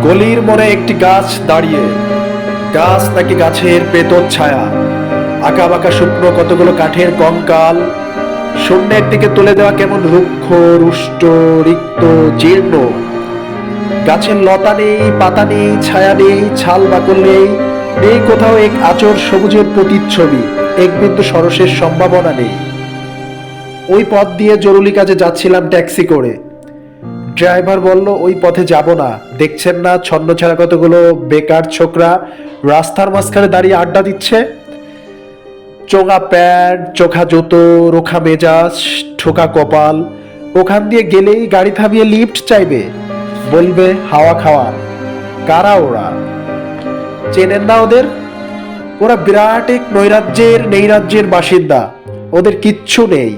গলির মোড়ে একটি গাছ দাঁড়িয়ে, গাছ নাকি গাছের প্রেতর ছায়া, আঁকা বাঁকা শুকনো কতগুলো কাঠের কঙ্কাল, শূন্যের দিকে তুলে দেওয়া কেমন রুক্ষ, রুষ্ট, রিক্ত, জীর্ণ। গাছের লতা নেই, পাতা নেই, ছায়া নেই, ছাল বাকল নেই, নেই কোথাও এক আচর সবুজের প্রতিচ্ছবি, এক বিন্দু সরসের সম্ভাবনা নেই। ওই পথ দিয়ে জরুরি কাজে যাচ্ছিলাম ট্যাক্সি করে। ড্রাইভার বলল, ওই পথে যাব না, দেখছেন না ছন্নছাড়া কতগুলো বেকার ছোকরা রাস্তার মাঝখানে দাঁড়িয়ে আড্ডা দিচ্ছে। চোঙা প্যান্ট, চোখা জুতো, রোখা মেজাজ, ঠোকা কপাল, ওখান দিয়ে গেলেই গাড়ি থামিয়ে লিফট চাইবে, বলবে হাওয়া খাওয়া। কারা ওরা? চেনেন না ওদের? ওরা বিরাট এক নৈরাজ্যের বাসিন্দা। ওদের কিচ্ছু নেই,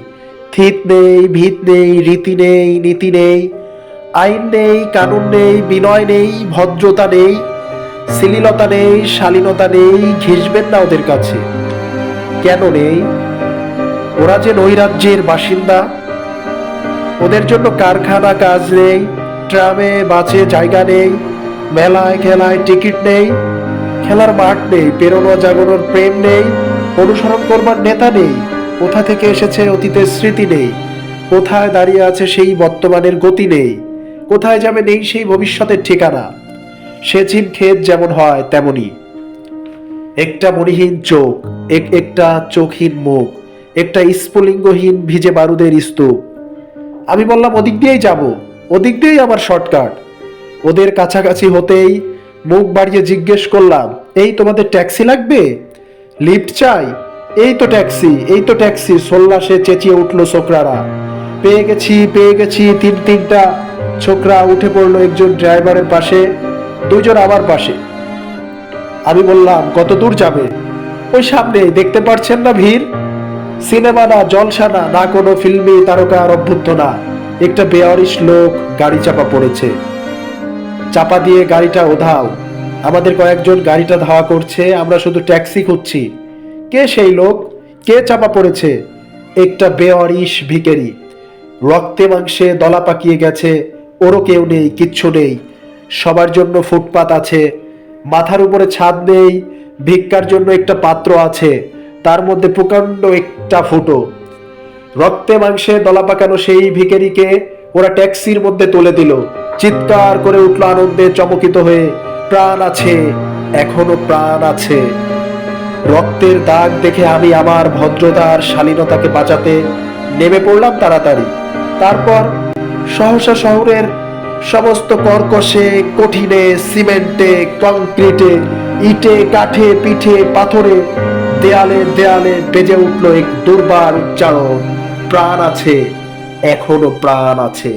থিত নেই, ভিত নেই, রীতি নেই, নীতি নেই, আইন নেই, কানুন নেই, বিনয় নেই, ভদ্রতা নেই, শ্লীলতা নেই, শালীনতা নেই। ঘেঁষবেন না ওদের কাছে। কেন নেই? ওরা যে নৈরাজ্যের বাসিন্দা। ওদের জন্য কারখানা কাজ নেই, ট্রামে বাসে জায়গা নেই, মেলায় খেলায় টিকিট নেই, খেলার মাঠ নেই, পেরোনো জাগানোর প্রেম নেই, অনুসরণ করবার নেতা নেই, কোথা থেকে এসেছে অতীতের স্মৃতি নেই, কোথায় দাঁড়িয়ে আছে সেই বর্তমানের গতি নেই, কোথায় যাবে নেই সেই ভবিষ্যতের ঠিকানা। সেচিন ক্ষেত যেমন হয় তেমনি। একটা মণিহীন চোখ, একটা চোখহীন মুখ, একটা স্ফুলিঙ্গহীন ভিজে বারুদের স্তূপ। আমি বললাম ওদিক দিয়েই যাব, ওদিক দিয়েই আমার শর্টকাট। ওদের কাছাকাছি হতেই মুখ বাড়িয়ে জিজ্ঞেস করলাম, এই তোমাদের ট্যাক্সি লাগবে? লিফট চাই? এই তো ট্যাক্সি, এই তো ট্যাক্সি, সোল্লাসে চেঁচিয়ে উঠলো ছোকরারা। পেয়ে গেছি, পেয়ে গেছি। তিনটা ছোকরা উঠে পড়লো, একজন ড্রাইভারের পাশে, দুইজন আমার পাশে। আমি বললাম, কত দূর যাবে? ওই সামনে, দেখতে পারছেন না ভিড়? সিনেমা না, জলসা না, না কোনো ফিল্মি তারকার অভ্যুত্থনা। একটা বেয়ারিশ লোক গাড়ি চাপা পড়েছে। চাপা দিয়ে গাড়িটা ওধাও। আমাদের কয়েকজন গাড়িটা ধাওয়া করছে, আমরা শুধু ট্যাক্সি খুঁজছি। কে সেই লোক? কে চাপা পড়েছে? একটা বেয়ারিশ ভিখারি, রক্তে মাংসে দলা পাকিয়ে গেছে। ওরও কেউ নেই, কিচ্ছু নেই। সবার জন্য ফুটপাত আছে, মাথার উপরে ছাদ নেই, ভিক্ষার জন্য একটা পাত্র আছে, তার মধ্যে প্রকাণ্ড একটা ফুটো। রক্তে মাংসে দলা পাকানো সেই ভিখারিকে ওরা ট্যাক্সির মধ্যে তুলে দিল। চিৎকার করে উঠলো আনন্দে চমকিত হয়ে, প্রাণ আছে, এখনো প্রাণ আছে। রক্তের দাগ দেখে আমি আমার ভদ্রতা আর শালীনতাকে বাঁচাতে নেমে পড়লাম তাড়াতাড়ি। তারপর সহসা শহরের সমস্ত কর্কশে, কঠিনে, সিমেন্টে, কংক্রিটে, ইটে, কাঠে, পিঠে, পাথরে, দেয়ালে দেয়ালে বেজে উঠলো এক দুর্বার উচ্চারণ, প্রাণ আছে, এখনো প্রাণ আছে।